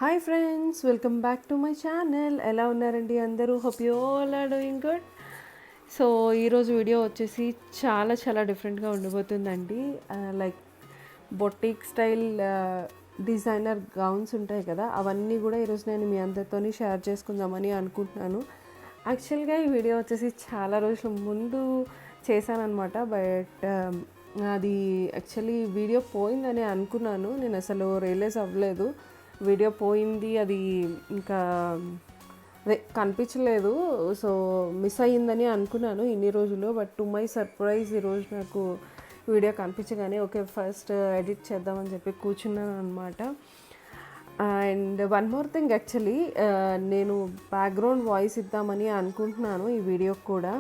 Hi friends, welcome back to my channel. ఎలా ఉన్నారండి అందరూ? Hope you all are doing good. So ఈరోజు video వచ్చేసి చాలా డిఫరెంట్గా ఉండబోతుందండి. Like boutique style designer gowns ఉంటాయి కదా, అవన్నీ కూడా ఈరోజు నేను మీ అందరితోని షేర్ చేసుకుందామని అనుకుంటున్నాను. యాక్చువల్గా ఈ వీడియో వచ్చేసి చాలా రోజుల ముందు చేశానన్నమాట. బట్ అది యాక్చువల్లీ వీడియో పోయిందని అనుకున్నాను. నేను అసలు రియలైజ్ అవ్వలేదు వీడియో పోయింది, అది ఇంకా అదే కనిపించలేదు. సో మిస్ అయ్యిందని అనుకున్నాను ఇన్ని రోజులు. బట్ టు మై సర్ప్రైజ్ ఈరోజు నాకు వీడియో కనిపించగానే ఓకే ఫస్ట్ ఎడిట్ చేద్దామని చెప్పి కూర్చున్నాను అనమాట. And one more thing, actually నేను బ్యాక్గ్రౌండ్ వాయిస్ ఇద్దామని అనుకుంటున్నాను ఈ వీడియోకి కూడా.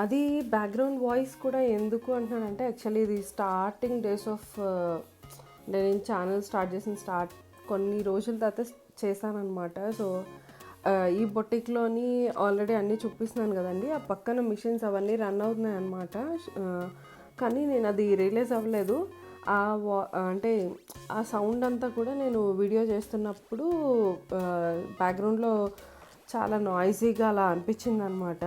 అది బ్యాక్గ్రౌండ్ వాయిస్ కూడా ఎందుకు అంటున్నానంటే, యాక్చువల్లీ ఇది స్టార్టింగ్ డేస్ ఆఫ్ నేను ఛానల్ స్టార్ట్ చేసిన కొన్ని రోజుల తర్వాత చేశానన్నమాట. సో ఈ బొటిక్లోని ఆల్రెడీ అన్నీ చూపిస్తున్నాను కదండి, ఆ పక్కన మిషన్స్ అవన్నీ రన్ అవుతున్నాయి అన్నమాట. కానీ నేను అది రియలైజ్ అవ్వలేదు. అంటే ఆ సౌండ్ అంతా కూడా నేను వీడియో చేస్తున్నప్పుడు బ్యాక్గ్రౌండ్లో చాలా నాయిసీగా అలా అనిపించింది అనమాట.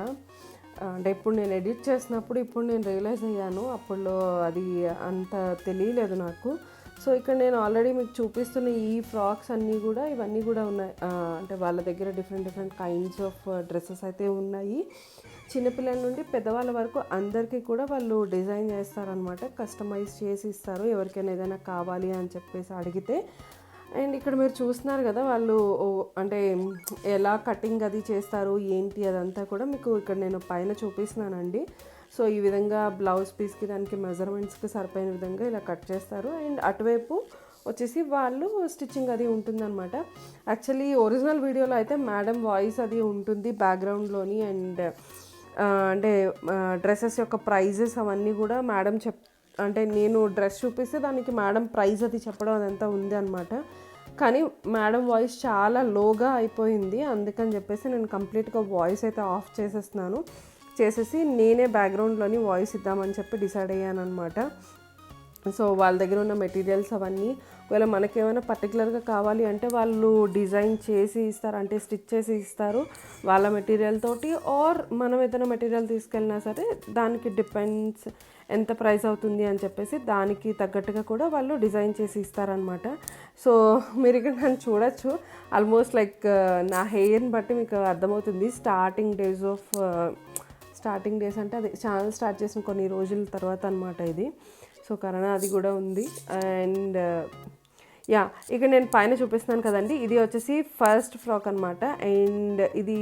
అంటే ఇప్పుడు నేను ఎడిట్ చేసినప్పుడు ఇప్పుడు నేను రియలైజ్ అయ్యాను, అప్పుడు అది అంత తెలియలేదు నాకు. సో ఇక్కడ నేను ఆల్రెడీ మీకు చూపిస్తున్న ఈ ఫ్రాక్స్ అన్నీ కూడా ఇవన్నీ కూడా ఉన్నాయి. అంటే వాళ్ళ దగ్గర డిఫరెంట్ కైండ్స్ ఆఫ్ డ్రెస్సెస్ అయితే ఉన్నాయి. చిన్నపిల్లల నుండి పెద్దవాళ్ళ వరకు అందరికీ కూడా వాళ్ళు డిజైన్ చేస్తారనమాట, కస్టమైజ్ చేసి ఇస్తారు ఎవరికైనా ఏదైనా కావాలి అని చెప్పేసి అడిగితే. అండ్ ఇక్కడ మీరు చూస్తున్నారు కదా, వాళ్ళు అంటే ఎలా కటింగ్ అది చేస్తారు ఏంటి అదంతా కూడా మీకు ఇక్కడ నేను పైన చూపిస్తున్నానండి. సో ఈ విధంగా బ్లౌజ్ పీస్కి దానికి మెజర్మెంట్స్కి సరిపోయిన విధంగా ఇలా కట్ చేస్తారు. అండ్ అటువైపు వచ్చేసి వాళ్ళు స్టిచ్చింగ్ అది ఉంటుందన్నమాట. యాక్చువల్లీ ఒరిజినల్ వీడియోలో అయితే మేడం వాయిస్ అది ఉంటుంది బ్యాక్గ్రౌండ్లోని. అండ్ అంటే డ్రెస్సెస్ యొక్క ప్రైజెస్ అవన్నీ కూడా మేడం అంటే నేను డ్రెస్ చూపిస్తే దానికి మేడం ప్రైస్ అది చెప్పడం అదంతా ఉంది అనమాట. కానీ మేడం వాయిస్ చాలా లోగా అయిపోయింది, అందుకని చెప్పేసి నేను కంప్లీట్గా వాయిస్ అయితే ఆఫ్ చేసేసి నేనే బ్యాక్గ్రౌండ్లోని వాయిస్ ఇద్దామని చెప్పి డిసైడ్ అయ్యాను అనమాట. సో వాళ్ళ దగ్గర ఉన్న మెటీరియల్స్ అవన్నీ ఒకవేళ మనకేమైనా పర్టికులర్గా కావాలి అంటే వాళ్ళు డిజైన్ చేసి ఇస్తారు, అంటే స్టిచ్ చేసి ఇస్తారు వాళ్ళ మెటీరియల్ తోటి. ఆర్ మనం ఏదైనా మెటీరియల్ తీసుకెళ్ళినా సరే దానికి డిపెండ్స్ ఎంత ప్రైస్ అవుతుంది అని చెప్పేసి దానికి తగ్గట్టుగా కూడా వాళ్ళు డిజైన్ చేసి ఇస్తారనమాట. సో మీరు ఇక్కడ నన్ను చూడొచ్చు, ఆల్మోస్ట్ లైక్ నా హెయిర్ని బట్టి మీకు అర్థమవుతుంది స్టార్టింగ్ డేస్ అంటే అది ఛానల్ స్టార్ట్ చేసిన కొన్ని రోజుల తర్వాత అనమాట ఇది. సో కరోనా అది కూడా ఉంది. అండ్ యా ఇక నేను పైన చూపిస్తున్నాను కదండి, ఇది వచ్చేసి ఫస్ట్ ఫ్రాక్ అనమాట. అండ్ ఇది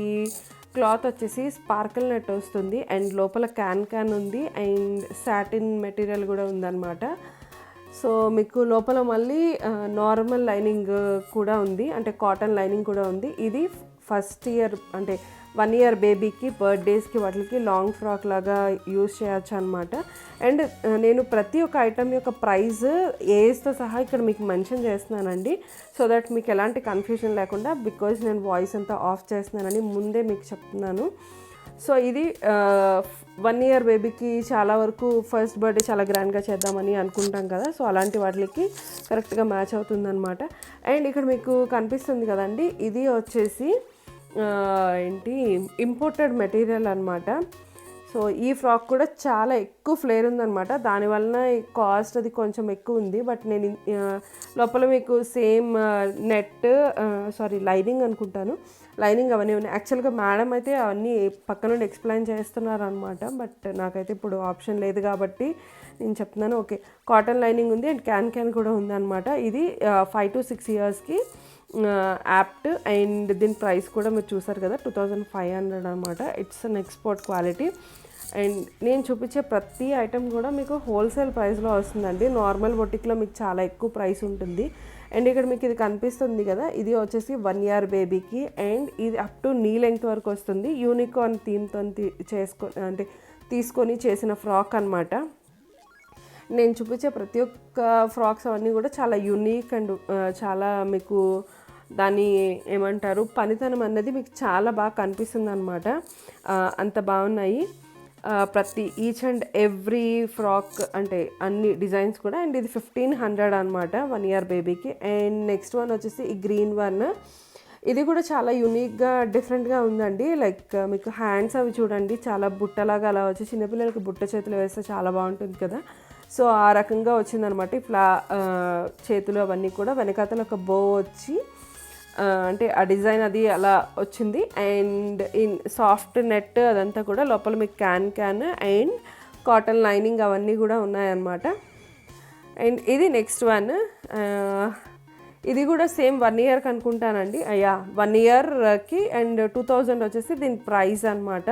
క్లాత్ వచ్చేసి స్పార్కిల్ నెట్ వస్తుంది అండ్ లోపల క్యాన్ ఉంది అండ్ సాటిన్ మెటీరియల్ కూడా ఉందన్నమాట. సో మీకు లోపల మళ్ళీ నార్మల్ లైనింగ్ కూడా ఉంది, అంటే కాటన్ లైనింగ్ కూడా ఉంది. ఇది ఫస్ట్ ఇయర్ అంటే 1 year బేబీకి బర్త్డేస్కి వాటికి లాంగ్ ఫ్రాక్ లాగా యూజ్ చేయొచ్చు అనమాట. అండ్ నేను ప్రతి ఒక్క ఐటమ్ యొక్క ప్రైస్ ఏజ్తో సహా ఇక్కడ మీకు మెన్షన్ చేస్తున్నానండి, సో దట్ మీకు ఎలాంటి కన్ఫ్యూజన్ లేకుండా, బికాజ్ నేను వాయిస్ అంతా ఆఫ్ చేస్తున్నానని ముందే మీకు చెప్తున్నాను. సో ఇది 1 year బేబీకి చాలా వరకు ఫస్ట్ బర్త్డే చాలా గ్రాండ్గా చేద్దామని అనుకుంటాం కదా, సో అలాంటి వాటికి కరెక్ట్గా మ్యాచ్ అవుతుందన్నమాట. అండ్ ఇక్కడ మీకు కనిపిస్తుంది కదండి, ఇది వచ్చేసి ఇంపోర్టెడ్ మెటీరియల్ అనమాట. సో ఈ ఫ్రాక్ కూడా చాలా ఎక్కువ ఫ్లేర్ ఉందన్నమాట, దానివలన కాస్ట్ అది కొంచెం ఎక్కువ ఉంది. బట్ నేను లోపల మీకు సేమ్ లైనింగ్ అనుకుంటాను, లైనింగ్ అవన్నీ ఉన్నాయి. యాక్చువల్గా మేడం అయితే అవన్నీ పక్క నుండి ఎక్స్ప్లెయిన్ చేస్తున్నారు అనమాట, బట్ నాకైతే ఇప్పుడు ఆప్షన్ లేదు కాబట్టి నేను చెప్తున్నాను. ఓకే, కాటన్ లైనింగ్ ఉంది అండ్ క్యాన్ కూడా ఉందన్నమాట. ఇది 5 to 6 yearsకి యాప్ట్. అండ్ దీని ప్రైస్ కూడా మీరు చూసారు కదా, 2500 అనమాట. It's an export quality. And నేను చూపించే ప్రతి ఐటెం కూడా మీకు హోల్సేల్ ప్రైస్లో వస్తుందండి. నార్మల్ బొటిక్లో మీకు చాలా ఎక్కువ ప్రైస్ ఉంటుంది. అండ్ ఇక్కడ మీకు ఇది కనిపిస్తుంది కదా, ఇది వచ్చేసి 1 year బేబీకి అండ్ ఇది అప్ టు నీ లెంగ్త్ వరకు వస్తుంది. యూనికార్న్ థీమ్తో తీసుకొని చేసిన ఫ్రాక్ అనమాట. నేను చూపించే ప్రతి ఒక్క ఫ్రాక్స్ అవన్నీ కూడా చాలా యూనిక్ అండ్ చాలా మీకు దాని ఏమంటారు పనితనం అన్నది మీకు చాలా బాగా కనిపిస్తుంది అనమాట, అంత బాగున్నాయి. ప్రతి ఈచ్ అండ్ ఎవ్రీ ఫ్రాక్ అంటే అన్ని డిజైన్స్ కూడా. అండ్ ఇది 1500 అనమాట 1 ఇయర్ బేబీకి. అండ్ నెక్స్ట్ వన్ వచ్చేసి ఈ గ్రీన్ వన్. ఇది కూడా చాలా యూనిక్గా డిఫరెంట్గా ఉందండి. లైక్ మీకు హ్యాండ్స్ అవి చూడండి, చాలా బుట్టలాగా అలా వచ్చి చిన్నపిల్లలకి బుట్ట చేతులు వేస్తే చాలా బాగుంటుంది కదా. సో ఆ రకంగా వచ్చిందనమాట. ఇట్లా చేతులు అవన్నీ కూడా వెనకాతల ఒక బో వచ్చి అంటే ఆ డిజైన్ అది అలా వచ్చింది. అండ్ ఇన్ సాఫ్ట్ నెట్ అదంతా కూడా, లోపల మీకు క్యాన్ అండ్ కాటన్ లైనింగ్ అవన్నీ కూడా ఉన్నాయన్నమాట. అండ్ ఇది నెక్స్ట్ వన్. ఇది కూడా సేమ్ 1 ఇయర్కి అనుకుంటానండి. అయ్యా 1 ఇయర్కి. అండ్ 2000 వచ్చేసి దీని ప్రైస్ అనమాట.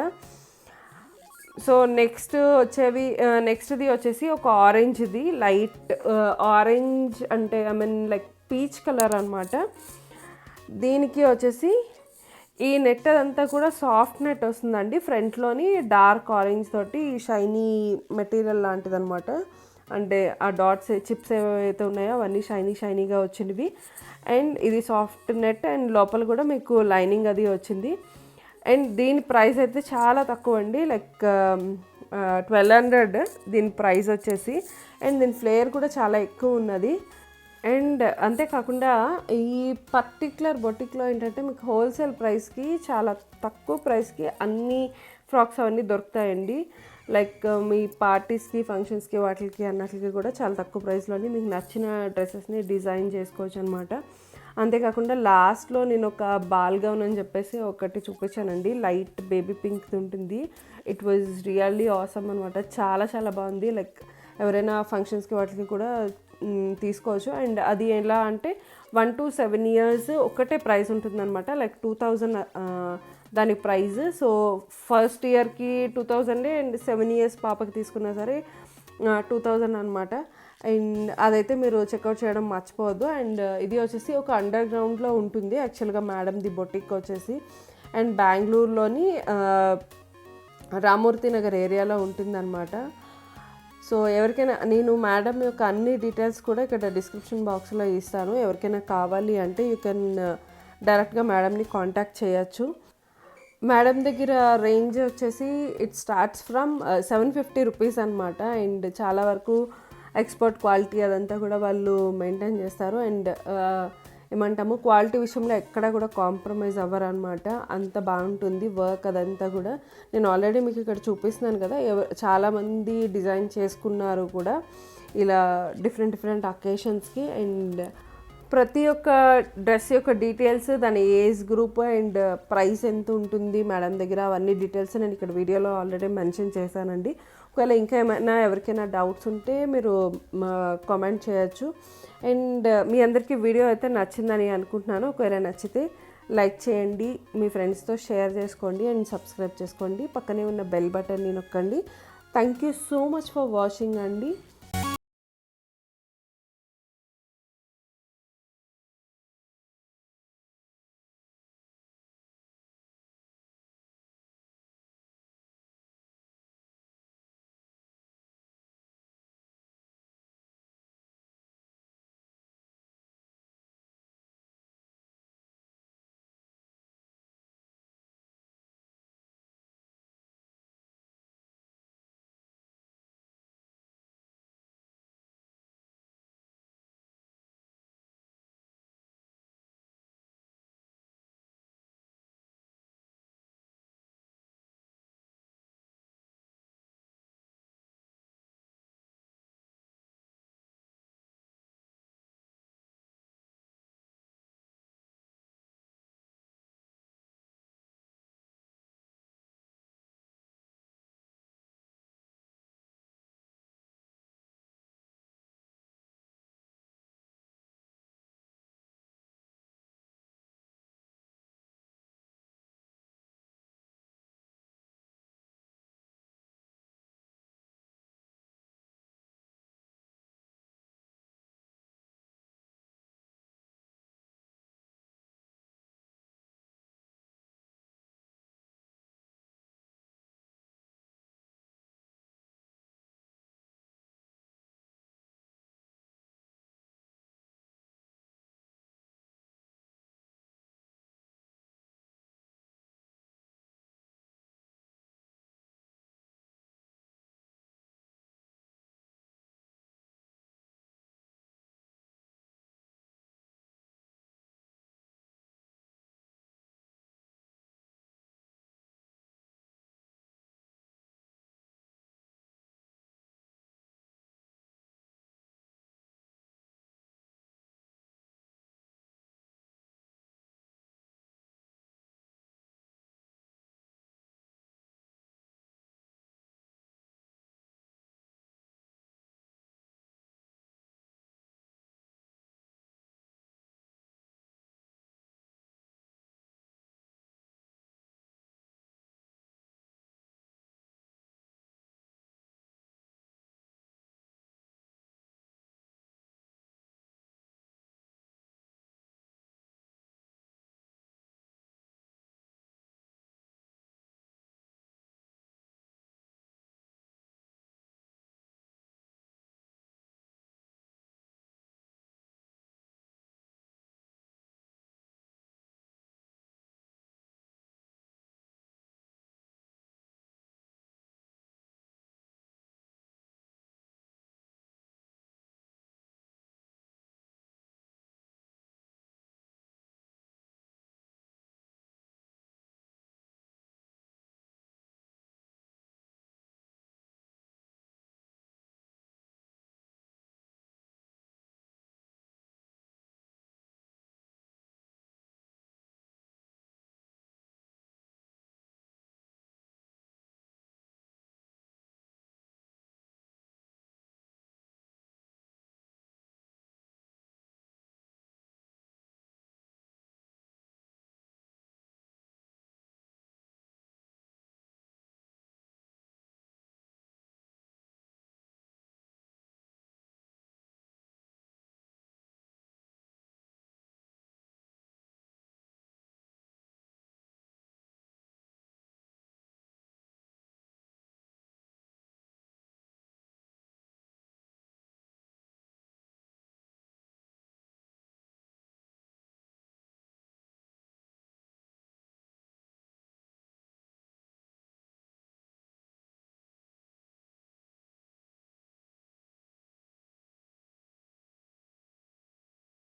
సో నెక్స్ట్ది వచ్చేసి ఒక ఆరెంజ్ది, లైట్ ఆరెంజ్ అంటే I mean like peach colour అనమాట. దీనికి వచ్చేసి ఈ నెట్ అదంతా కూడా సాఫ్ట్ నెట్ వస్తుందండి. ఫ్రంట్లోని డార్క్ ఆరెంజ్ తోటి షైనీ మెటీరియల్ లాంటిది అనమాట. అంటే ఆ డాట్స్ చిప్స్ ఏవైతే ఉన్నాయో అవన్నీ షైనీగా వచ్చినవి. అండ్ ఇది సాఫ్ట్ నెట్ అండ్ లోపల కూడా మీకు లైనింగ్ అది వచ్చింది. అండ్ దీని ప్రైస్ అయితే చాలా తక్కువ అండి, లైక్ 1200 దీని ప్రైస్ వచ్చేసి. అండ్ దీని ఫ్లేయర్ కూడా చాలా ఎక్కువ ఉన్నది. అండ్ అంతేకాకుండా ఈ పర్టిక్యులర్ బొటిక్లో ఏంటంటే మీకు హోల్సేల్ ప్రైస్కి, చాలా తక్కువ ప్రైస్కి అన్ని ఫ్రాక్స్ అవన్నీ దొరుకుతాయండి. లైక్ మీ పార్టీస్కి, ఫంక్షన్స్కి, వాటికి అన్నిటికి కూడా చాలా తక్కువ ప్రైస్లోని మీకు నచ్చిన డ్రెస్సెస్ని డిజైన్ చేసుకోవచ్చు అనమాట. అంతేకాకుండా లాస్ట్లో నేను ఒక బాల్ గౌన్ అని చెప్పేసి ఒకటి చూపించానండి, లైట్ బేబీ పింక్ ఉంటుంది. ఇట్ వాజ్ రియల్లీ ఆసమ్ అనమాట. చాలా చాలా బాగుంది. లైక్ ఎవరైనా ఫంక్షన్స్కి వాటికి కూడా తీసుకోవచ్చు. అండ్ అది ఎలా అంటే 1 to 7 years ఒకటే ప్రైస్ ఉంటుందన్నమాట. లైక్ 2000 దాని ప్రైస్. సో ఫస్ట్ ఇయర్కి 2000 అండ్ 7 years పాపకి తీసుకున్నా సరే 2000 అనమాట. అండ్ అదైతే మీరు చెక్అవుట్ చేయడం మర్చిపోవద్దు. అండ్ ఇది వచ్చేసి ఒక అండర్ గ్రౌండ్లో ఉంటుంది యాక్చువల్గా మేడంది బొటిక్ వచ్చేసి. అండ్ బెంగళూరులోని రామూర్తి నగర్ ఏరియాలో ఉంటుందన్నమాట. సో ఎవరికైనా నేను మేడం యొక్క అన్ని డీటెయిల్స్ కూడా ఇక్కడ డిస్క్రిప్షన్ బాక్స్లో ఇస్తాను. ఎవరికైనా కావాలి అంటే యూ కెన్ డైరెక్ట్గా మేడంని కాంటాక్ట్ చేయొచ్చు. మేడం దగ్గర రేంజ్ వచ్చేసి ఇట్ స్టార్ట్స్ ఫ్రమ్ 750 రూపీస్ అనమాట. అండ్ చాలా వరకు ఎక్స్పర్ట్ క్వాలిటీ అదంతా కూడా వాళ్ళు మెయింటైన్ చేస్తారు. అండ్ ఏమంటాము క్వాలిటీ విషయంలో ఎక్కడ కూడా కాంప్రమైజ్ అవ్వరు అనమాట. అంత బాగుంటుంది వర్క్ అదంతా కూడా. నేను ఆల్రెడీ మీకు ఇక్కడ చూపిస్తున్నాను కదా, చాలామంది డిజైన్ చేసుకున్నారు కూడా ఇలా డిఫరెంట్ అకేషన్స్కి. అండ్ ప్రతి ఒక్క డ్రెస్ యొక్క డీటెయిల్స్, దాని ఏజ్ గ్రూప్ అండ్ ప్రైస్ ఎంత ఉంటుంది మేడం దగ్గర, అవన్నీ డీటెయిల్స్ నేను ఇక్కడ వీడియోలో ఆల్రెడీ మెన్షన్ చేశానండి. ఒకవేళ ఇంకా ఏమైనా ఎవరికైనా డౌట్స్ ఉంటే మీరు కామెంట్ చేయొచ్చు. అండ్ మీ అందరికీ వీడియో అయితే నచ్చిందని అనుకుంటున్నాను. ఒకవేళ నచ్చితే లైక్ చేయండి, మీ ఫ్రెండ్స్తో షేర్ చేసుకోండి అండ్ సబ్స్క్రైబ్ చేసుకోండి. పక్కనే ఉన్న బెల్ బటన్ని నొక్కండి. Thank you so much for watching అండి.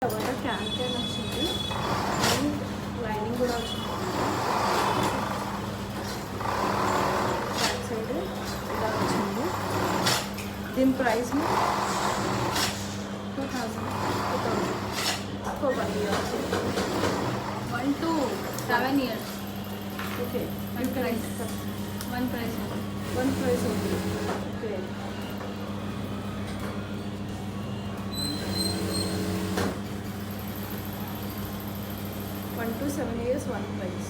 తర్వాత క్యాన్ వచ్చింది అండ్ లైనింగ్ కూడా వచ్చింది. బ్యాక్ సైడ్ ఇలా వచ్చింది. దీని price 2000 for 1 year. 1 to 7 years. Okay One price. One price. One price ఉంది. Okay one to 7 years one price.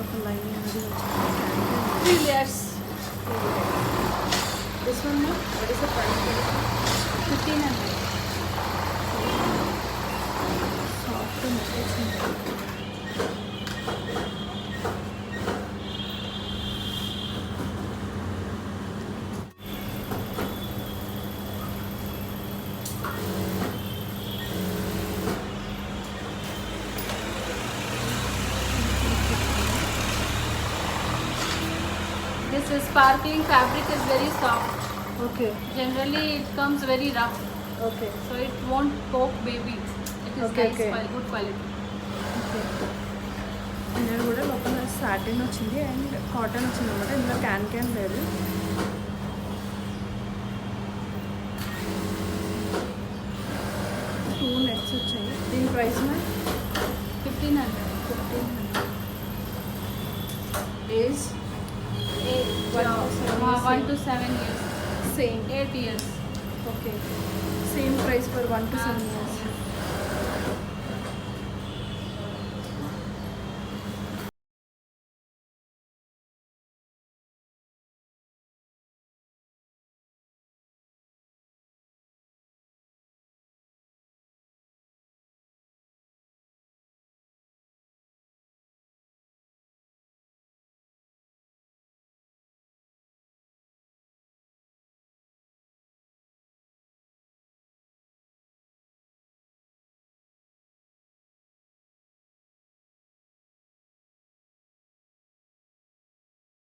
ఒక లైనింగ్ అనేది వచ్చింది. 3 layers. This one what is the price? 1500. Soft వచ్చింది. This is sparkling fabric is very soft. Okay Generally it comes very rough, okay so it won't poke baby. It is Okay, nice, okay. good quality. ఇందులో కూడా లోపల satin వచ్చింది and cotton వచ్చింది అనమాట. ఇందులో can లేదు. Two nets వచ్చాయి. దీని price 1500. 1500. Age 1 to 7 years. Same. 8 years. Okay same price for 1 to 7 years.